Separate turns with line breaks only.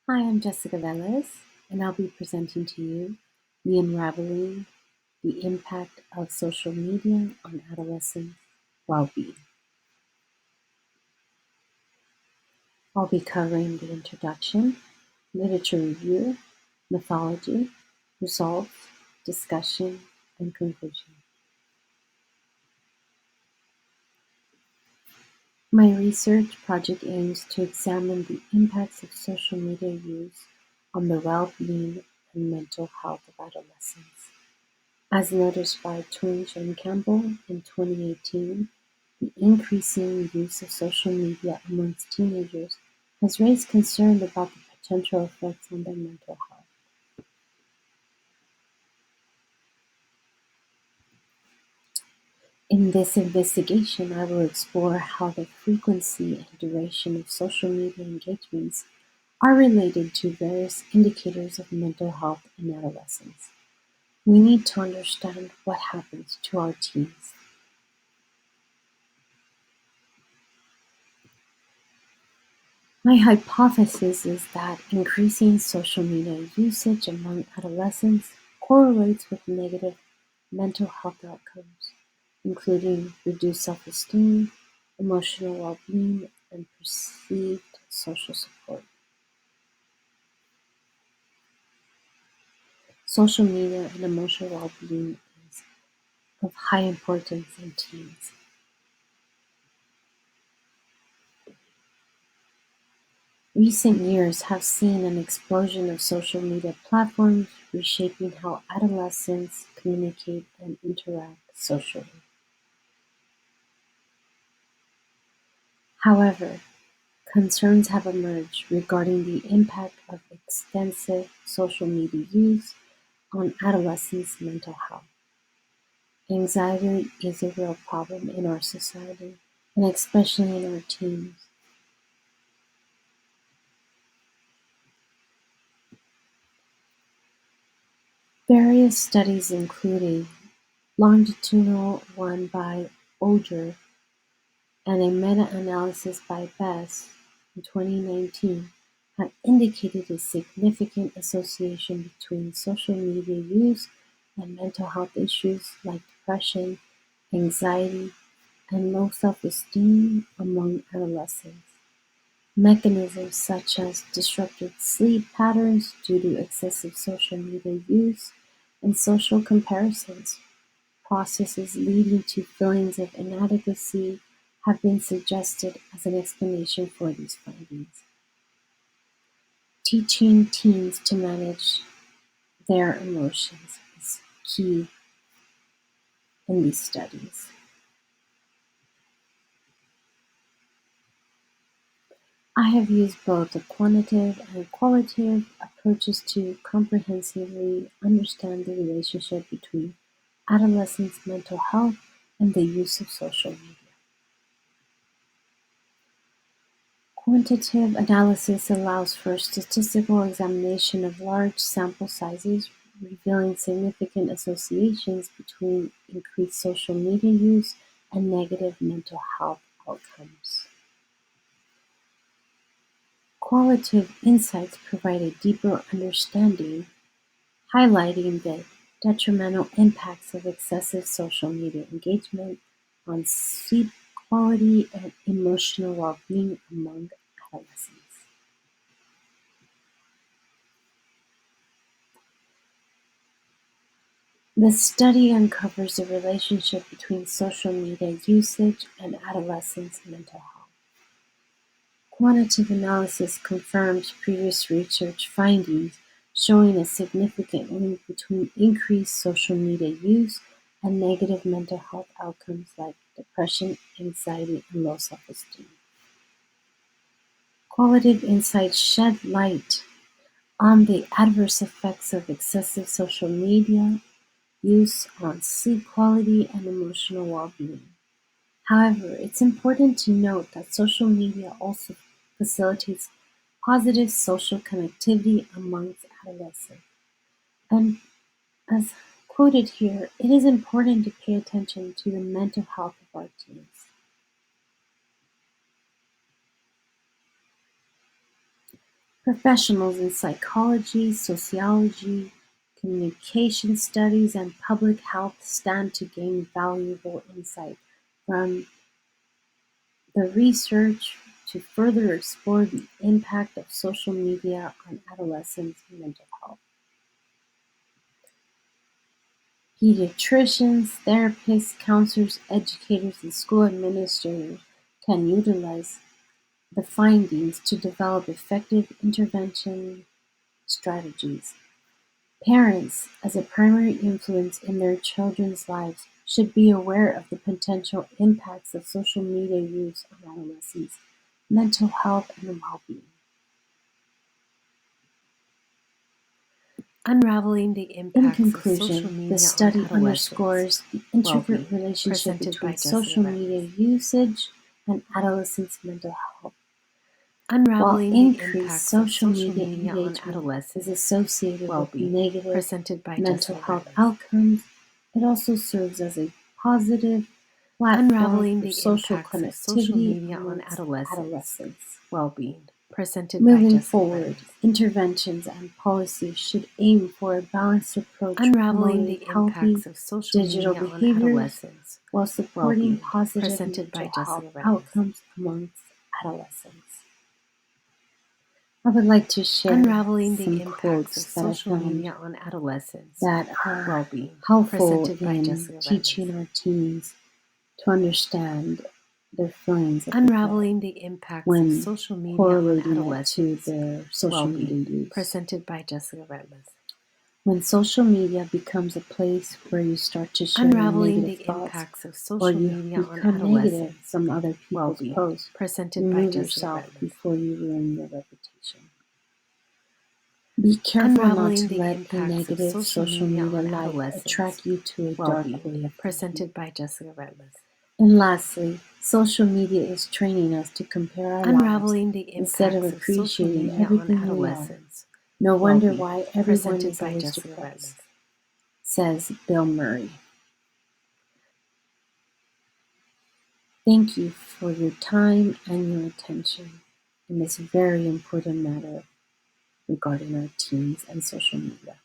Hi, I'm Jessica Velez, and I'll be presenting to you the Unraveling, the Impact of Social Media on Adolescent Well-Being. I'll be covering the introduction, literature review, mythology, results, discussion, and conclusion. My research project aims to examine the impacts of social media use on the well-being and mental health of adolescents. As noticed by Twinge and Campbell in 2018, the increasing use of social media amongst teenagers has raised concern about the potential effects on their mental health. In this investigation, I will explore how the frequency and duration of social media engagements are related to various indicators of mental health in adolescents. We need to understand what happens to our teens. My hypothesis is that increasing social media usage among adolescents correlates with negative mental health outcomes, including reduced self-esteem, emotional well-being, and perceived social support. Social media and emotional well-being is of high importance in teens. Recent years have seen an explosion of social media platforms reshaping how adolescents communicate and interact socially. However, concerns have emerged regarding the impact of extensive social media use on adolescents' mental health. Anxiety is a real problem in our society, and especially in our teens. Various studies, including longitudinal one by Olger and a meta-analysis by Bess in 2019, have indicated a significant association between social media use and mental health issues like depression, anxiety, and low self-esteem among adolescents. Mechanisms such as disrupted sleep patterns due to excessive social media use and social comparisons, processes leading to feelings of inadequacy, have been suggested as an explanation for these findings. Teaching teens to manage their emotions is key in these studies. I have used both the quantitative and qualitative approaches to comprehensively understand the relationship between adolescents' mental health and the use of social media. Quantitative analysis allows for statistical examination of large sample sizes, revealing significant associations between increased social media use and negative mental health outcomes. Qualitative insights provide a deeper understanding, highlighting the detrimental impacts of excessive social media engagement on sleep quality and emotional well-being among adolescents. The study uncovers the relationship between social media usage and adolescents' mental health. Quantitative analysis confirms previous research findings, showing a significant link between increased social media use and negative mental health outcomes like depression, anxiety, and low self-esteem. Qualitative insights shed light on the adverse effects of excessive social media use on sleep quality and emotional well-being. However, it's important to note that social media also facilitates positive social connectivity amongst adolescents. And as quoted here, it is important to pay attention to the mental health of our teens. Professionals in psychology, sociology, communication studies, and public health stand to gain valuable insight from the research to further explore the impact of social media on adolescents' mental health. Pediatricians, therapists, counselors, educators, and school administrators can utilize the findings to develop effective intervention strategies. Parents, as a primary influence in their children's lives, should be aware of the potential impacts of social media use on adolescents' mental health and well-being. Unraveling the
In
impacts of social
conclusion,
media
the
on
study
adolescents'
underscores the intricate
well-being,
relationship
presented by
between
Jessica
social
Reynolds.
media usage and adolescents' mental health. While
Unraveling the
increased
impacts of
social
social
media
media on
engagement is
adolescents'
associated with
well-being,
negative
presented by
mental
Jessica
health
Reynolds.
outcomes, it also serves as a positive platform
Unraveling
for
the
social
impacts of social
connectivity
media on
amongst adolescents.
well-being, presented by
Moving
Jessica
forward,
Reynolds.
interventions and policies should aim for a balanced approach
Unraveling
promoting
the
healthy
impacts of social
digital
media on
behaviors
adolescents'
while supporting
well-being,
positive
presented by
mental health
Jessica Reynolds.
outcomes amongst adolescents. I would like to share
Unraveling the
some
impacts of
quotes that I
social
found
media on adolescents'
that are
well-being,
helpful
presented by
in
Jessica
teaching
Reynolds.
our teens to understand their feelings of regret
Unraveling the impacts of
when
social media on
correlating it to
adolescents'
their social media
well-being,
use.
presented by Jessica Reynolds.
When social media becomes a place where you start to share
Unraveling
negative
the
thoughts
impacts of
or
social
you
media on
become negative
adolescents'
from other people's
well-being,
posts,
presented by
remove
Jessica
yourself
Reynolds.
before you ruin your reputation. Be careful not
Unraveling
to
the
let a
impacts of
negative social
media
media
on
life
adolescents'
attract you to a dark
well-being,
way of thinking.
presented by Jessica Reynolds.
And lastly, social media is training us to compare our lives
Unraveling the
instead of
impacts of social
appreciating
media on
everything we are.
adolescents'
No wonder
well-being,
why everyone
presented
is
by
always
Jessica
depressed,
Reynolds.
says Bill Murray. Thank you for your time and your attention in this very important matter regarding our teens and social media.